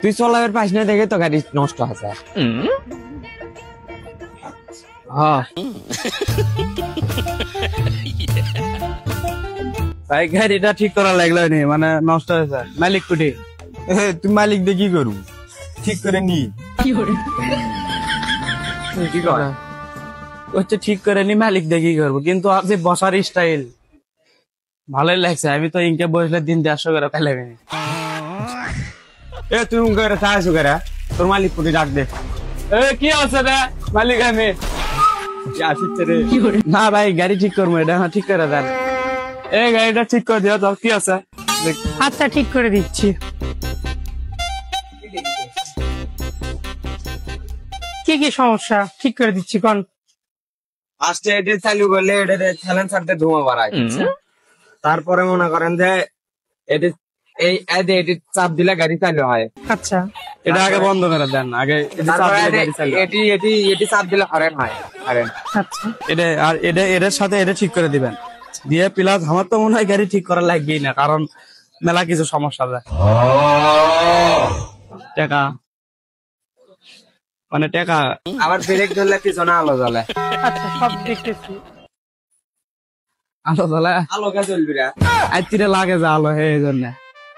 তুই চলার পাস না দেখে তো গাড়ি নষ্ট আছে। ভাই গাড়িটা ঠিক করা লাগলো নি, মানে নষ্ট হয়েছে। মালিক কুটি? তুই মালিক দিয়ে কি করু? ঠিক করে নি। কি কর হচ্ছে ঠিক করে নি, মালিক দিয়ে কি করবো? কিন্তু আর যে বসার স্টাইল ভালোই লাগছে। আমি তো ইনকে বসলে দিন 150 করে ফেলেবি। তুই করে চাইছো করে তোর মালিক কুটি ডাক দে। কি আছে রে মালিক? আমি আসিচ্ছে রে। না ভাই গাড়ি ঠিক করবো, এটা ঠিক করে দেন। এই গাড়িটা ঠিক করে দিও তো। কি আছে? আচ্ছা ঠিক করে দিচ্ছি। কি কি সমস্যা? ঠিক করে দিচ্ছি কোন। ফার্স্টে এটা চালু করলে এটা সাইলেন্সারতে ধোঁয়া বাড়ায়। তারপরে মনে করেন যে এটা এটি চাপ দিলে গাড়ি চালু হয়। আচ্ছা এটা আগে বন্ধ করে দেন। আগে এটি চাপ দিলে হরেন হয়। হরেন আচ্ছা এটা আর এটার সাথে এটা ঠিক করে দিবেন দিয়ে। প্লাস আমার তো মনে হয় গাড়ি ঠিক করা লাগবেই না, কারণ মেলা কিছু সমস্যা যায়। টাকা মানে টাকা আবার ব্রেক ধরলে পিছনে আলো জ্বলে। আচ্ছা সব দেখতেছি। আলো জ্বলে আলোকে জ্বলবি রে। আইতিরে লাগে যে আলো, এই জন্য।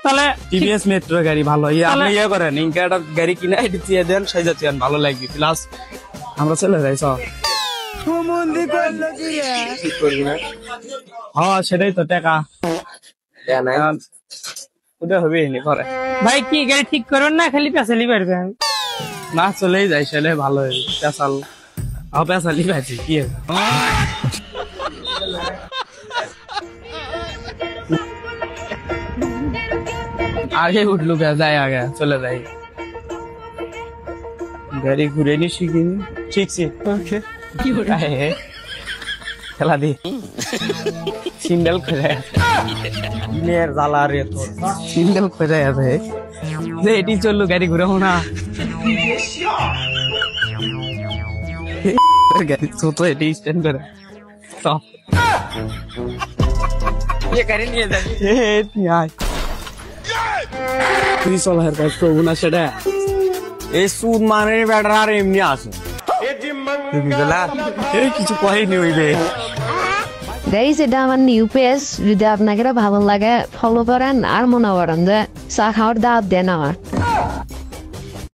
তাহলে টিভিএস মেট্রো গাড়ি ভালো। আপনি ইয়ে করেন, ইনকা একটা গাড়ি কিনে এটি দিয়ে দেন, সেই যাচ্ছেন ভালো লাগবে। প্লাস আমরা চলে যাই সব। হ্যাঁ সেটাই তো টাকা কোথায় হবে নি করে। ভাই কি গাড়ি ঠিক করবেন না খালি পেছালি পারবেন? না চলেই যাই, সেটাই ভালো হবে। পেশাল পেশালি পাইছি কি আগে উঠলু যাই, আগে চলে যাই। গাড়ি ঘুরে নি শিখিনি, শিখছি। খেলা দি সিন্ডেল খোঁজা জ্বালা রে, তোর সিন্ডেল খোঁজা আছে যে এটি চললু গাড়ি ঘুরাবো না। গাড়ি ছোট এটি স্ট্যান্ড করে স্টপ গাড়ি নিয়ে যাবি। তুই চলার কাজ করবো না সেটা। এই সুদ মানে বেটার আর এমনি আছে কিছু কয়নি হইবে। গাইস এটা আমার নিউ পেজ, যদি আপনাকে ভালো লাগে ফলো করেন আর মনে করেন যে চা খাওয়ার দাওয়াত দেন আমার।